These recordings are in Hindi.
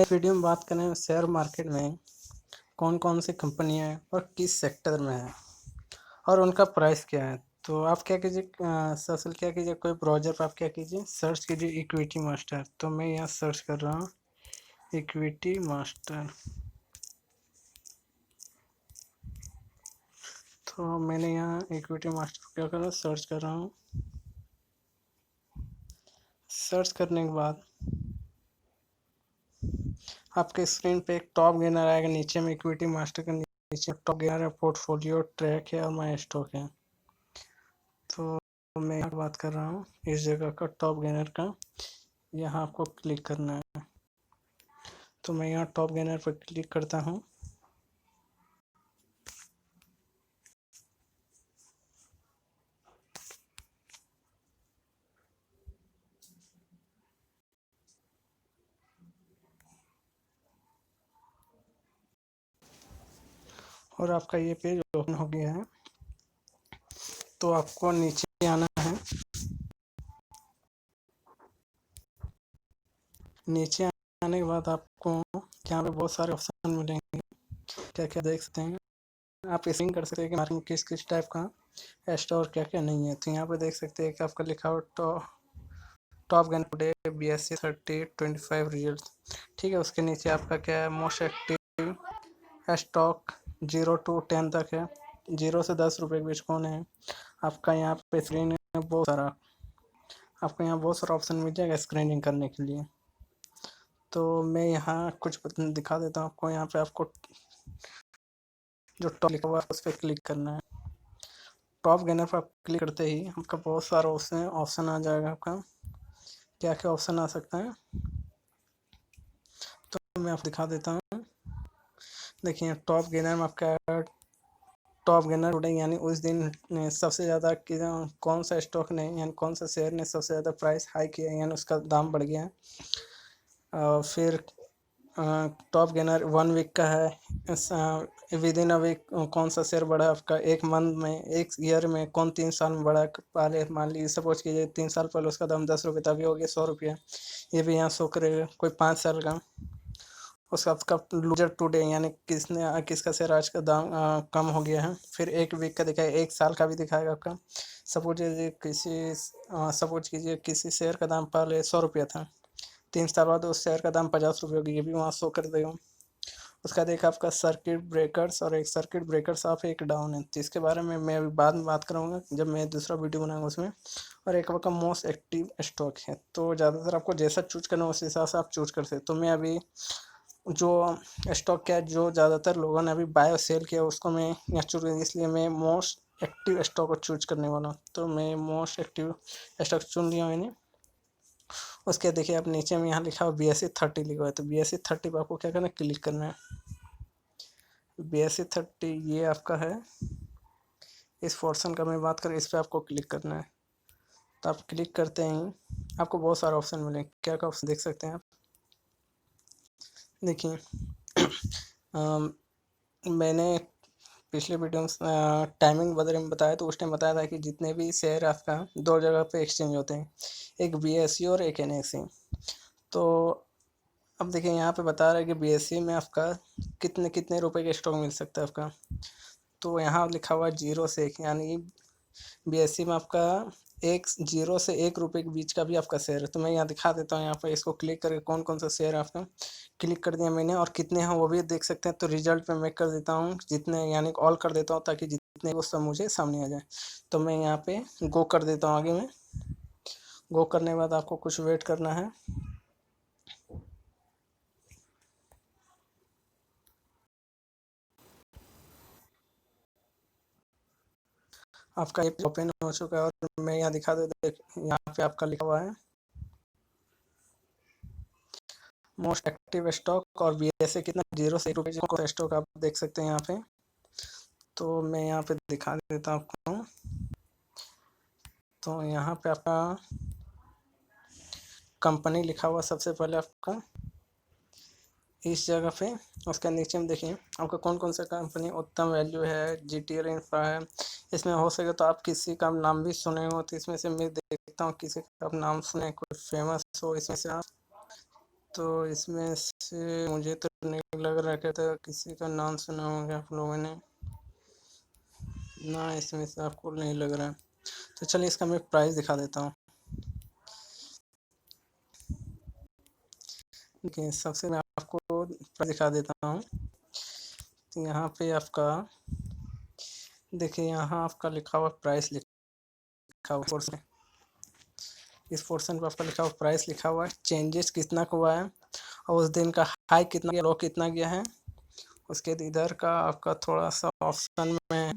इस वीडियो में बात करें शेयर मार्केट में कौन कौन सी कंपनियां हैं और किस सेक्टर में है और उनका प्राइस क्या है। तो आप क्या कीजिए, सबसे क्या कीजिए, कोई ब्राउज़र पर आप क्या कीजिए, सर्च कीजिए इक्विटी मास्टर। तो मैं यहाँ सर्च कर रहा हूँ इक्विटी मास्टर। तो मैंने यहाँ इक्विटी मास्टर क्या कर रहा हूँ, सर्च कर रहा हूँ। सर्च करने के बाद आपके स्क्रीन पे एक टॉप गेनर आएगा, नीचे में इक्विटी मास्टर के नीचे टॉप गेनर है, पोर्टफोलियो, ट्रैक है और माई स्टॉक है। तो मैं यहाँ बात कर रहा हूँ इस जगह का टॉप गेनर का। यहाँ आपको क्लिक करना है। तो मैं यहाँ टॉप गेनर पर क्लिक करता हूँ। और आपका ये पेज ओपन हो गया है। तो आपको नीचे आना है। नीचे आने के बाद आपको यहाँ पे बहुत सारे ऑप्शन मिलेंगे, क्या क्या देख सकते हैं। आप स्क्रीन कर सकते हैं कि मार्केट में किस किस टाइप का स्टॉक क्या क्या नहीं है। तो यहाँ पे देख सकते हैं कि आपका लिखा हुआ top gun today BSE 3025 result, ठीक है। उसके नीचे आपका क्या है, मोस्ट एक्टिव स्टॉक 0 to 10 तक है, 0 से 10 रुपये के बीच कौन है। आपका यहाँ पे स्क्रीन में बहुत सारा, आपको यहाँ बहुत सारा ऑप्शन मिल जाएगा स्क्रीनिंग करने के लिए। तो मैं यहाँ कुछ दिखा देता हूँ आपको। यहाँ पे आपको जो टॉप लिखा हुआ है उस पर क्लिक करना है। टॉप गेनर पर आप क्लिक करते ही आपका बहुत सारा ऑप्शन आ जाएगा। आपका क्या क्या ऑप्शन आ सकता है तो मैं आपको दिखा देता हूँ। देखिए टॉप गेनर में आपका टॉप गेनर टुडे यानी उस दिन सबसे ज़्यादा कौन सा स्टॉक ने यानी कौन सा शेयर ने सबसे ज़्यादा प्राइस हाई किया यानी उसका दाम बढ़ गया है। फिर टॉप गेनर 1 वीक का है, विद इन अ वीक कौन सा शेयर बढ़ा आपका, एक मंथ में, एक ईयर में, कौन 3 साल में बढ़ा। पहले मान लीजिए सपोज कीजिए 3 साल पहले उसका दाम 10 रुपये था, अभी हो गया 100 रुपये। ये भी यहाँ शो करेगा। कोई 5 साल का, उसका आपका लूजर टुडे यानी किसका शेयर आज का दाम कम हो गया है। फिर एक वीक का दिखाएगा, एक साल का भी दिखाएगा आपका। सपोज कीजिए किसी शेयर का दाम पहले 100 रुपया था, 3 साल बाद उस शेयर का दाम 50 रुपये हो गया, ये भी वहाँ शो कर देगा। उसका देखा आपका सर्किट ब्रेकर्स, और एक सर्किट ब्रेकर्स ऑफ एक डाउन है, तो इसके बारे में मैं अभी बाद में बात करूँगा जब मैं दूसरा वीडियो बनाऊँगा उसमें। और एक आपका मोस्ट एक्टिव स्टॉक है। तो ज़्यादातर आपको जैसा चूज करना है उस हिसाब से आप चूज कर सकते। तो मैं अभी जो स्टॉक क्या जो ज़्यादातर लोगों ने अभी बाय और सेल किया उसको मैं यहाँ चूज, इसलिए मैं मोस्ट एक्टिव स्टॉक को चूज करने वाला हूँ। तो मैं मोस्ट एक्टिव स्टॉक चुन लिया मैंने। उसके देखिए आप नीचे में यहाँ लिखा हुआ BSE 30 लिखा हुआ है। तो BSE 30 पर आपको क्या करना है, क्लिक करना है। BSE 30 ये आपका है, इस पोर्शन का मैं बात करूँ, इस पर आपको क्लिक करना है। तो आप क्लिक करते ही आपको बहुत सारे ऑप्शन मिलेंगे। क्या क्या ऑप्शन देख सकते हैं आप। देखिए मैंने पिछले वीडियो में टाइमिंग बारे में बताया, तो उस टाइम बताया था कि जितने भी शेयर आपका 2 जगह पे एक्सचेंज होते हैं, एक BSE और एक NSE। तो अब देखिए यहाँ पे बता रहा है कि BSE में आपका कितने कितने रुपए का स्टॉक मिल सकता है आपका। तो यहाँ लिखा हुआ है 0 से 1, यानी BSE में आपका 0 से 1 रुपये के बीच का भी आपका शेयर है। तो मैं यहाँ दिखा देता हूँ, यहाँ पर इसको क्लिक करके कौन कौन सा शेयर है आपका। क्लिक कर दिया मैंने, और कितने हैं वो भी देख सकते हैं। तो रिजल्ट पे मैं कर देता हूँ जितने, यानी ऑल कर देता हूँ ताकि जितने वो सब मुझे सामने आ जाए। तो मैं यहाँ पे गो कर देता हूँ आगे में। गो करने के बाद आपको कुछ वेट करना है। आपका ये ओपन हो चुका है और मैं यहाँ दिखा देता हूँ, यहाँ पे आपका लिखा हुआ है मोस्ट एक्टिव स्टॉक और BSE कितना 0 से 1 रुपये स्टॉक आप देख सकते हैं यहाँ पे। तो मैं यहाँ पे दिखा देता हूँ आपको। तो यहाँ पे आपका कंपनी लिखा हुआ सबसे पहले आपका इस जगह पे। उसके नीचे में देखिए आपका कौन कौन सा कंपनी, उत्तम वैल्यू है, GTL इंफ्रा है। इसमें हो सके तो आप किसी का नाम भी सुने हो, तो इसमें से मैं देखता हूँ किसी का आप नाम सुने, कोई फेमस हो इसमें से आप। तो इसमें से मुझे तो नहीं लग रहा कि तो किसी का नाम सुना होगा आप लोगों ने ना, इसमें से आपको नहीं लग रहा है। तो चलिए इसका मैं प्राइस दिखा देता हूँ। देखिए सबसे मैं आपको प्राइस दिखा देता हूँ। तो यहाँ पे आपका देखिए, यहाँ आपका लिखा हुआ प्राइस लिखा हुआ पोर्शन, इस पोर्शन पर आपका लिखा हुआ प्राइस लिखा हुआ है, चेंजेस कितना हुआ है और उस दिन का हाई कितना गया, लो कितना गया है। उसके इधर का आपका थोड़ा सा ऑप्शन में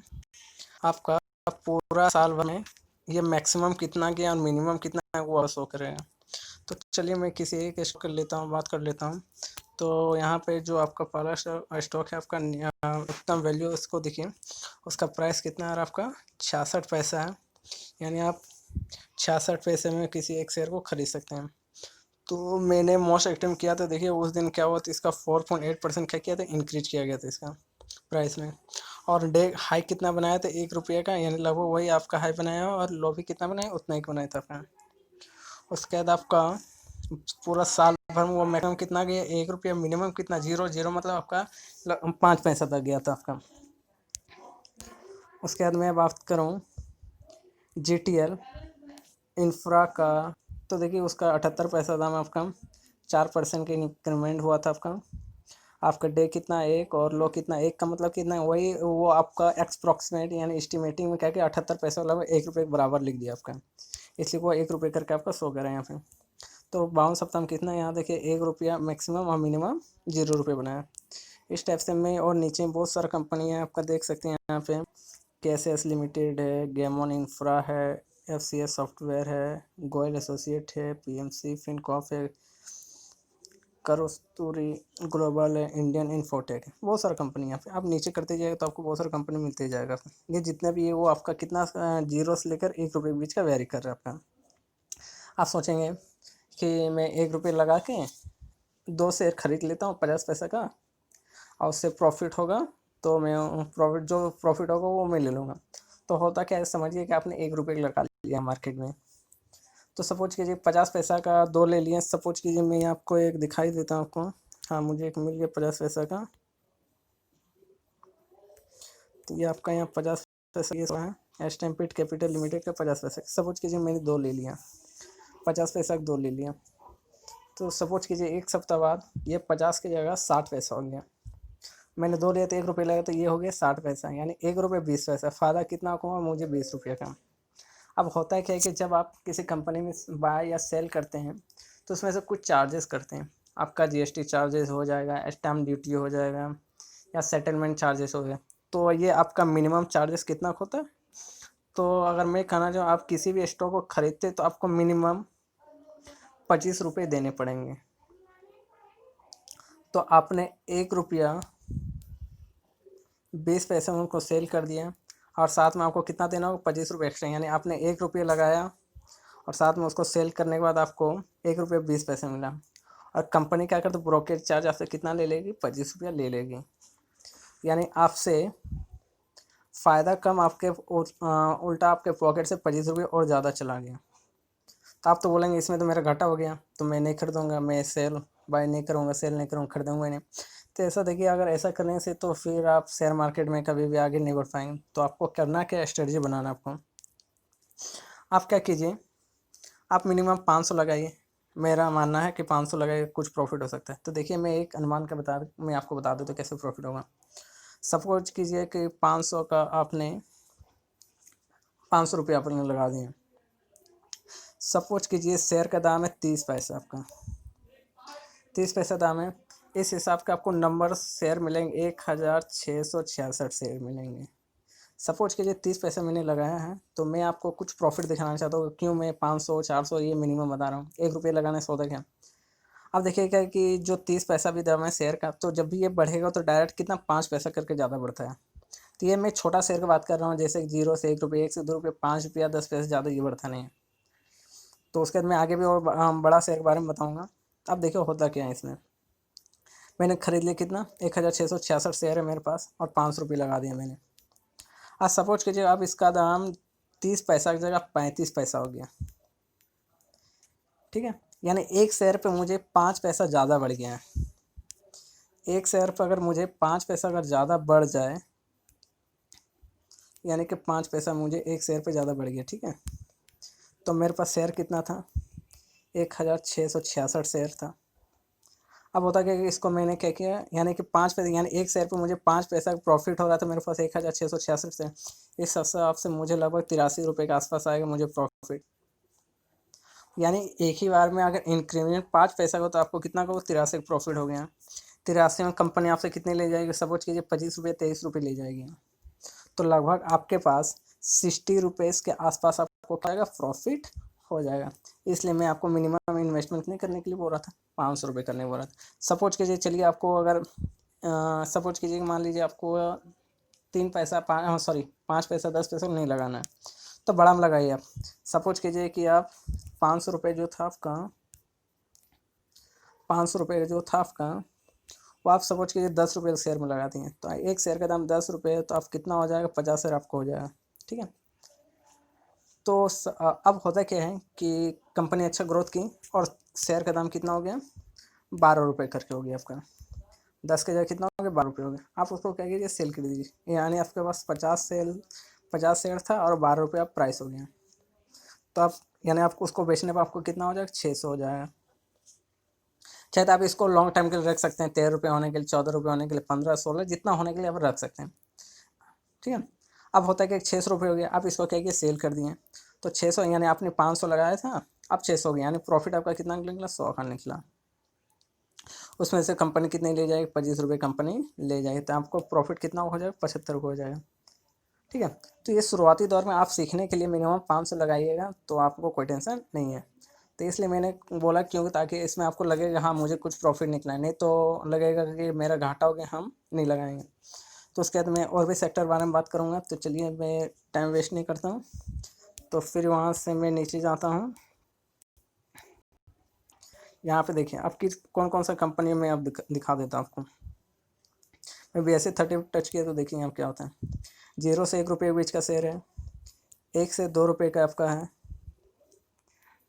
आपका पूरा साल भर में ये मैक्सिमम कितना गया और मिनिमम कितना है वो शो करेगा। तो चलिए मैं किसी एक स्टॉक कर लेता हूँ, बात कर लेता हूँ। तो यहाँ पे जो आपका पहला स्टॉक है आपका उत्तम वैल्यू, उसको देखिए, उसका प्राइस कितना है आपका 66 पैसा है। यानी आप 66 पैसे में किसी एक शेयर को खरीद सकते हैं। तो मैंने मोस्ट अटेम्प्ट किया था, देखिए उस दिन क्या हुआ था, इसका 4.8% क्या किया था, इंक्रीज किया गया था इसका प्राइस में। और डे हाई कितना बनाया था, 1 रुपये का, यानी लगभग वही आपका हाई बनाया, और लो भी कितना बनाया, उतना ही बनाया था आपका। उसके बाद आपका पूरा साल भर में वो मैक्सिमम कितना गया, 1 रुपया, मिनिमम कितना, 0 मतलब आपका 5 पैसा तक गया था आपका। उसके बाद मैं बात करूँ GTL इंफ्रा का, तो देखिए उसका 78 पैसा दाम आपका, 4% के इंक्रीमेंट हुआ था आपका। आपका डे कितना, एक, और लो कितना, एक का मतलब कितना, वही वो आपका एक्सप्रॉक्सीमेट यानी एस्टिमेटिंग में क्या कि 78 पैसा लगभग 1 रुपये के बराबर लिख दिया आपका, इसलिए वो 1 रुपये करके आपका शो कर रहा है यहाँ पे। तो 52 सप्ताह में कितना, यहाँ देखिए 1 रुपया मैक्सिमम और मिनिमम 0 रुपये बनाया। इस टाइप से मैं, और नीचे बहुत सारा कंपनी है आपका, देख सकते हैं यहाँ पे KSS लिमिटेड है, गेमोन इंफ्रा है, FCS सॉफ्टवेयर है, गोयल एसोसिएट है, PMC फिनकॉप है, करोस्तूरी ग्लोबल है, इंडियन इन्फोटेक है, बहुत सारा कंपनी यहाँ पे आप नीचे करते जाएगा तो आपको बहुत सारा कंपनी मिलते जाएगा। ये जितने भी है वो आपका कितना 0 से लेकर 1 रुपये के बीच का वेरी कर रहा है आपका। आप सोचेंगे कि मैं 1 रुपये लगा के 2 शेयर खरीद लेता हूँ 50 पैसा का, और उससे प्रॉफिट होगा तो मैं जो प्रॉफिट होगा वो मैं ले लूँगा। तो होता क्या है, समझिए कि आपने 1 रुपये लगा लिया मार्केट में। तो सपोज कीजिए 50 पैसा का 2 ले लिए, सपोज कीजिए मैं आपको एक दिखाई देता हूँ आपको। हाँ, मुझे एक मिल गया 50 पैसा का। तो ये आपका यहाँ 50 पैसा ये है, स्टैम्पिड कैपिटल लिमिटेड का 50 पैसा। सपोज कीजिए मैंने 2 ले लिया, 50 पैसा का 2 ले लिया। तो सपोज कीजिए 1 सप्ताह बाद ये 50 की जगह 60 पैसा हो गया। मैंने 2 लिया तो 1 रुपये लगा, तो ये हो गया 60 पैसा, यानी 1 रुपये 20 पैसा। फ़ायदा कितना हुआ, मुझे 20 रुपये का। अब होता है क्या है कि जब आप किसी कंपनी में बाय या सेल करते हैं तो उसमें से कुछ चार्जेस करते हैं। आपका GST चार्जेस हो जाएगा, स्टैम्प ड्यूटी हो जाएगा, या सेटलमेंट चार्जेस हो गए। तो ये आपका मिनिमम चार्जेस कितना होता है। तो अगर मैं कहना चाहूँ, आप किसी भी स्टॉक को खरीदते तो आपको मिनिमम 25 रुपये देने पड़ेंगे। तो आपने 1 रुपया 20 पैसे में उनको सेल कर दिया, और साथ में आपको कितना देना होगा, 25 रुपये एक्स्ट्रा। यानी आपने 1 रुपये लगाया और साथ में उसको सेल करने के बाद आपको 1 रुपये 20 पैसे मिला। और कंपनी क्या करती है, ब्रोकेज चार्ज आपसे कितना ले लेगी, 25 रुपया ले लेगी। यानी आपसे फ़ायदा कम, आपके उल्टा आपके पॉकेट से 25 रुपये और ज़्यादा चला गया। तो आप तो बोलेंगे इसमें तो मेरा घाटा हो गया, तो मैं नहीं खरीदूँगा, मैं सेल बाय नहीं करूँगा, सेल नहीं करूँगा, खरीदूँगा ही नहीं। तो ऐसा देखिए, अगर ऐसा करने से तो फिर आप शेयर मार्केट में कभी भी आगे नहीं बढ़ पाएंगे। तो आपको करना क्या, स्ट्रेटजी बनाना आपको। आप क्या कीजिए, आप मिनिमम 500 लगाइए। मेरा मानना है कि 500 लगाइए, कुछ प्रॉफिट हो सकता है। तो देखिए मैं एक अनुमान का मैं आपको बता दूँ तो कैसे प्रॉफिट होगा। सपोज कीजिए कि 500 का आपने 500 रुपये आपने लगा दिए। सपोज कीजिए शेयर का दाम है 30 पैसा आपका, 30 पैसा दाम है। इस हिसाब के आपको नंबर शेयर मिलेंगे, 1666 शेयर मिलेंगे। सपोज कीजिए 30 पैसा मैंने लगाया है, तो मैं आपको कुछ प्रॉफिट दिखाना चाहता हूँ। क्यों मैं 500 400 ये मिनिमम बता रहा हूँ, 1 रुपये लगाने सौदा क्या। अब देखिएगा कि जो 30 पैसा भी दाम है शेयर का, तो जब भी ये बढ़ेगा तो डायरेक्ट कितना 5 पैसा करके ज़्यादा बढ़ता है। तो ये मैं छोटा शेयर की बात कर रहा हूँ, जैसे 0 से 1 रुपये, 1 से 2 रुपये, 5 रुपया, 10 पैसे, ज़्यादा ये बढ़ता नहीं है। तो उसके बाद मैं आगे भी और बड़ा शेयर के बारे में बताऊँगा। अब देखिए होता क्या है इसमें। मैंने खरीद लिया कितना, 1666 शेयर है मेरे पास, और 500 रुपये लगा दिया मैंने। आज सपोज कीजिए अब इसका दाम 30 पैसा की जगह 35 पैसा हो गया, ठीक है। यानी एक शेयर पे मुझे 5 पैसा ज़्यादा बढ़ गया है। एक शेयर पर अगर मुझे 5 पैसा अगर ज़्यादा बढ़ जाए, यानी कि 5 पैसा मुझे एक शेयर पे ज़्यादा बढ़ गया, ठीक है। तो मेरे पास शेयर कितना था, 1666 शेयर था। अब होता क्या कि इसको मैंने क्या किया, यानी कि 5 पैसे, यानी एक शेयर पे मुझे 5 पैसा प्रॉफिट हो रहा था, मेरे पास 1666 शेयर। इस हिसाब से मुझे लगभग 83 रुपये के आसपास आएगा मुझे प्रॉफिट। यानी एक ही बार में अगर इंक्रीमेंट 5 पैसा का, तो आपको कितना का 83 प्रॉफिट हो गया। 83 में कंपनी आपसे कितने ले जाएगी, सपोज कीजिए 25 रुपये 23 रुपये ले जाएगी। तो लगभग आपके पास 60 रुपीज़ के आसपास आपको क्या आएगा, प्रॉफिट हो जाएगा। इसलिए मैं आपको मिनिमम इन्वेस्टमेंट नहीं करने के लिए बोल रहा था, 500 रुपये करने बोल रहा था। सपोज कीजिए, चलिए आपको अगर सपोज कीजिए मान लीजिए आपको 3 पैसा 5 पैसा 10 पैसा नहीं लगाना है, तो बड़ा में लगाइए आप। सपोज कीजिए कि आप 500 रुपये जो था आपका, 500 रुपये जो था आपका, वो आप सपोज कीजिए 10 रुपये शेयर में लगाती हैं, तो एक शेयर का दाम 10 रुपये है, तो आप कितना हो जाएगा, 50 शेयर आपको हो जाएगा, ठीक है। तो अब होता क्या है कि कंपनी अच्छा ग्रोथ की और शेयर का दाम कितना हो गया, 12 रुपये करके हो गया आपका। 10 के जगह कितना हो गया, 12 रुपये हो गया। आप उसको क्या कीजिए, सेल कर दीजिए, यानी आपके पास 50 शेयर था और 12 रुपये आप प्राइस हो गया। तो आप यानी आपको उसको बेचने पर आपको कितना हो जाएगा, 600 हो जाएगा। चाहे तो आप इसको लॉन्ग टाइम के लिए रख सकते हैं, 13 रुपये होने के लिए, 14 रुपये होने के लिए, 15 16 जितना होने के लिए आप रख सकते हैं, ठीक है। अब होता है कि 600 रुपये हो गया, आप इसको क्या किया, सेल कर दिए। तो 600 यानी आपने 500 लगाया था, अब 600 हो गया, यानी प्रॉफिट आपका कितना निकला, 100 का निकला। उसमें से कंपनी कितने ले जाएगी, 25 रुपये कंपनी ले जाएगी, तो आपको प्रॉफिट कितना हो जाएगा, 75 हो जाएगा, ठीक है। तो ये शुरुआती दौर में आप सीखने के लिए मिनिमम 500 लगाइएगा, तो आपको कोई टेंशन नहीं है। तो इसलिए मैंने बोला, क्योंकि ताकि इसमें आपको लगेगा हाँ मुझे कुछ प्रॉफिट निकला है, नहीं तो लगेगा कि मेरा घाटा हो गया, हम नहीं लगाएंगे। तो उसके बाद मैं और भी सेक्टर बारे में बात करूँगा। तो चलिए, मैं टाइम वेस्ट नहीं करता हूँ, तो फिर वहाँ से मैं नीचे जाता हूँ। यहाँ पे देखिए आपकी कौन कौन सा कंपनी में अब दिखा देता हूँ आपको। मैं BSE 30 टच किया, तो देखिए यहाँ क्या होता है। 0 से 1 रुपये के बीच का शेयर है, 1 से 2 रुपये का आपका है,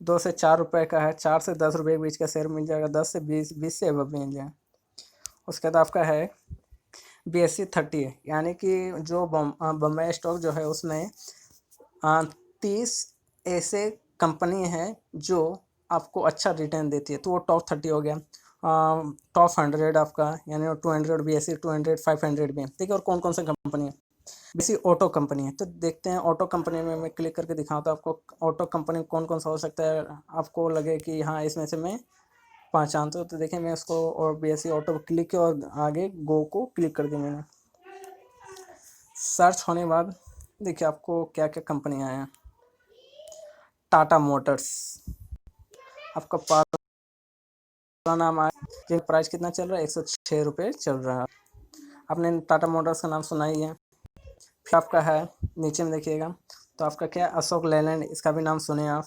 2 से 4 रुपये का है, 4 से 10 रुपये के बीच का शेयर मिल जाएगा, 10 से 20, 20 से अब मिल जाएगा। उसके बाद आपका है BSE 30 है, यानी कि जो बम्बई स्टॉक जो है, उसमें 30 ऐसे कंपनी है जो आपको अच्छा रिटर्न देती है, तो वो टॉप 30 हो गया। टॉप 100 आपका, यानी 200 BSE 200 500 भी, ठीक है। और कौन कौन सा कंपनी है, BSE ऑटो कंपनी है। तो देखते हैं ऑटो कंपनी में, मैं क्लिक करके दिखाता हूँ आपको ऑटो कंपनी कौन कौन सा हो सकता है, आपको लगे कि हाँ इसमें से मैं पहचानता हूँ। तो देखिए मैं उसको और BSE ऑटो क्लिक किया और आगे गो को क्लिक कर दिया मैंने। सर्च होने के बाद देखिए आपको क्या क्या कंपनियाँ हैं। टाटा मोटर्स आपका पूरा नाम आया, जिन प्राइस कितना चल रहा है, 106 रुपये चल रहा है। आपने टाटा मोटर्स का नाम सुना ही है। फिर आपका है नीचे में देखिएगा, तो आपका क्या अशोक लेलैंड, इसका भी नाम सुने आप।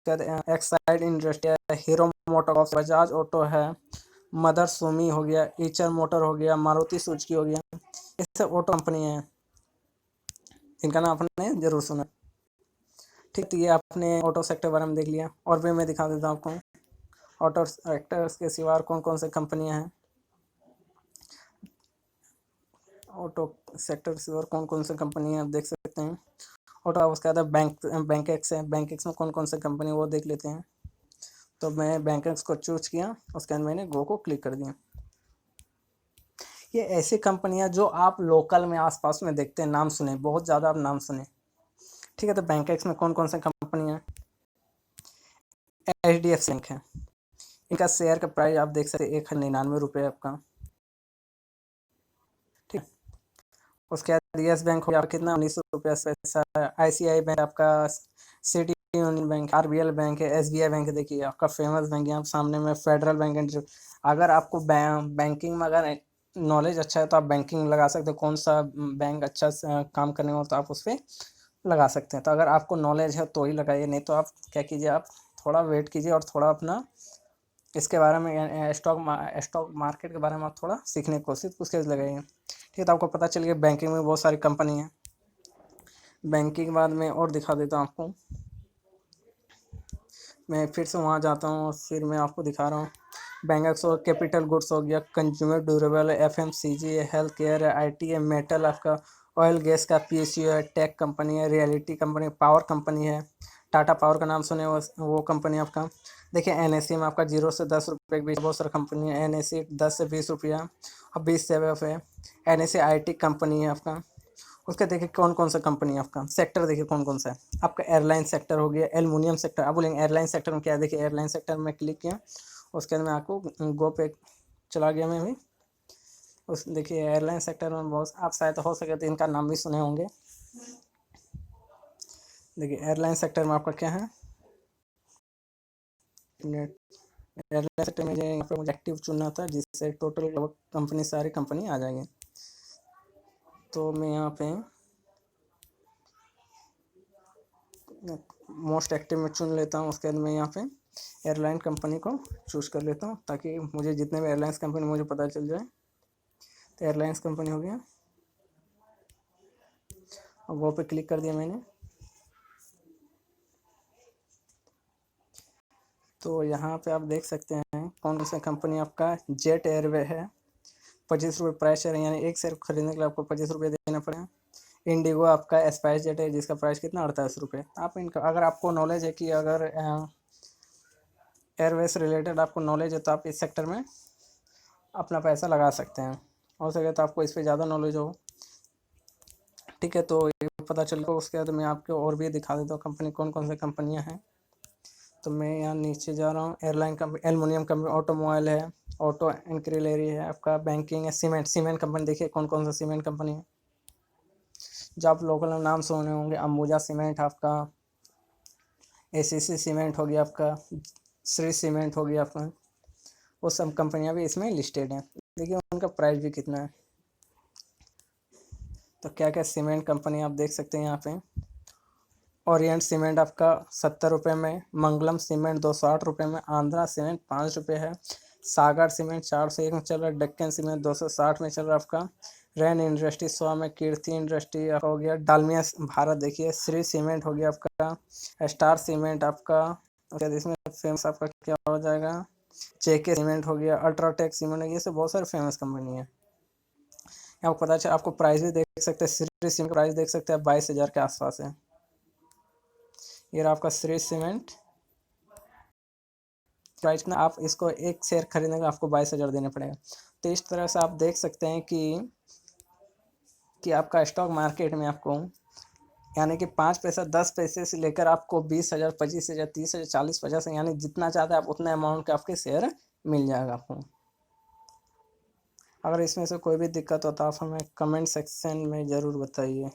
Exide industry, hero MotoCorp, Bajaj auto है, मदर सुमी हो गया, ईचर मोटर हो गया, मारुति सुजुकी हो गया, ये सब ऑटो कंपनी है, इनका नाम आपने जरूर सुना, ठीक। तो ये आपने ऑटो सेक्टर बारे में देख लिया, और भी मैं दिखा देता हूँ आपको ऑटो सेक्टर्स के सिवा कौन कौन से कंपनियाँ हैं। ऑटो सेक्टर से और कौन कौन सी कंपनी है आप देख सकते हैं। ऑटो, उसके बाद बैंक एक्स है, बैंक एक्स में कौन कौन सी कंपनी वो देख लेते हैं। तो मैं बैंक एक्स को चूज किया, उसके बाद मैंने गो को क्लिक कर दिया। ये ऐसी कंपनियां जो आप लोकल में आसपास में देखते हैं, नाम सुने, बहुत ज़्यादा आप नाम सुने, ठीक है। तो बैंक एक्स में कौन कौन सी कंपनियां, HDFC बैंक है, इनका शेयर का प्राइस आप देख सकते हैं 199 आपका, ठीक है। उसके बाद येस बैंक हो गया कितना, 1900 पैसा। ICICI बैंक आपका, city union bank, RBL bank है, SBI बैंक है, देखिए आपका फेमस बैंक है। आप सामने में फेडरल बैंक, अगर आपको बैंकिंग में अगर नॉलेज अच्छा है, तो आप बैंकिंग लगा सकते हो, कौन सा बैंक अच्छा काम करने वाला, तो आप उस पर लगा सकते हैं। तो अगर आपको नॉलेज है तो ही लगाइए, नहीं तो आप क्या कीजिए, आप थोड़ा वेट कीजिए और थोड़ा अपना इसके बारे में स्टॉक मार्केट के बारे में आप थोड़ा सीखने की कोशिश, उसके लगाइए, ठीक है। तो आपको पता चल गया बैंकिंग में बहुत सारी कंपनी है। बैंकिंग के बाद में और दिखा देता हूँ आपको। मैं फिर से वहाँ जाता हूँ और फिर मैं आपको दिखा रहा हूँ। बैंक्स और कैपिटल गुड्स हो गया, कंज्यूमर ड्यूरेबल है, एफएमसीजी है, हेल्थ केयर है, आईटी है, मेटल आपका, ऑयल गैस का पीएसयू है, टेक कंपनी है, रियलिटी कंपनी, पावर कंपनी है, टाटा पावर का नाम सुने, वो कंपनी आपका। देखिए एनएससी में आपका 0 से 10 रुपये के बीच बहुत सारी कंपनी है। एनएससी 10 से 20 रुपया और 20 से है। एनएससी आईटी कंपनी है आपका। उसका देखिए कौन कौन सा कंपनी है आपका, सेक्टर देखिए कौन कौन सा है आपका। एयरलाइन सेक्टर हो गया, एल्युमिनियम सेक्टर। आप बोलेंगे एयरलाइन सेक्टर में क्या है, देखिए एयरलाइन सेक्टर में क्लिक किया, उसके अंदर मैं आपको गो पे चला गया मैं भी। उस देखिए एयरलाइन सेक्टर में बहुत, आप शायद हो सके तो इनका नाम भी सुने होंगे। देखिए एयरलाइन सेक्टर में आपका क्या है, एयरलाइन सेक्टर में यहाँ पे मुझे एक्टिव चुनना था, जिससे टोटल कंपनी सारी कंपनी आ जाएंगे। तो मैं यहाँ पे मोस्ट एक्टिव में चुन लेता हूँ। उसके बाद मैं यहाँ पे एयरलाइन कंपनी को चूज़ कर लेता हूँ, ताकि मुझे जितने भी एयरलाइंस कंपनी मुझे पता चल जाए। तो एयरलाइंस कंपनी हो गया, और वो पे क्लिक कर दिया मैंने। तो यहाँ पे आप देख सकते हैं कौन सा कंपनी आपका। जेट एयरवे है, 25 रुपये प्राइस है, यानी एक शेयर खरीदने के लिए आपको 25 रुपये देना पड़ेगा। इंडिगो आपका स्पाइस जेट है, जिसका प्राइस कितना 48 रुपये। आप इनका अगर आपको नॉलेज है कि अगर एयरवेज रिलेटेड आपको नॉलेज है, तो आप इस सेक्टर में अपना पैसा लगा सकते हैं। हो सके तो आपको इस पर ज़्यादा नॉलेज हो, ठीक है। तो ये पता चल गया। उसके बाद मैं आपको और भी दिखा देता हूँ कंपनी कौन कौन सी कंपनियाँ हैं। तो मैं यहाँ नीचे जा रहा हूँ। Airline company, aluminium company, automobile है, ऑटो एंक्रिलरी है आपका, बैंकिंग है, सीमेंट कंपनी। देखिए कौन कौन सा सीमेंट कंपनी है जो आप लोकल नाम सुने होंगे। अंबुजा सीमेंट आपका, एसीसी सीमेंट हो गया आपका, श्री सीमेंट हो गया आपका। वो सब कंपनियां भी इसमें लिस्टेड हैं। देखिए उनका प्राइस भी कितना है। तो क्या क्या सीमेंट कंपनी आप देख सकते हैं यहाँ पे। ओरिएंट सीमेंट आपका 70 रुपये में, मंगलम सीमेंट 208 रुपये में, आंध्रा सीमेंट 5 रुपये है, सागर सीमेंट 401 में चल रहा है, डेक्कन सीमेंट 260 में चल रहा है आपका, रैन इंडस्ट्री 100 में, कीर्ति इंडस्ट्री हो गया, डालमिया भारत देखिए, श्री सीमेंट हो गया आपका, स्टार सीमेंट आपका। इसमें फेमस आपका क्या हो जाएगा, जेके सीमेंट हो गया, अल्ट्राटेक सीमेंट हो गया। ये सब बहुत सारे फेमस कंपनी है। आपको पता चला, आपको प्राइस भी देख सकते हैं। श्री सीमेंट प्राइस देख सकते हैं 22,000 के आसपास है। ये आपका श्री सीमेंट प्राइस ना, आप इसको एक शेयर खरीदने का आपको 22,000 देना पड़ेगा। तो इस तरह से आप देख सकते हैं कि आपका स्टॉक मार्केट में आपको, यानी कि 5 पैसा 10 पैसे से लेकर आपको 20,000, 25,000, 30,000, 40, 50, यानी जितना चाहते हैं आप उतना अमाउंट के आपके शेयर मिल जाएगा आपको। अगर इसमें से कोई भी दिक्कत हो तो आप हमें कमेंट सेक्शन में ज़रूर बताइए।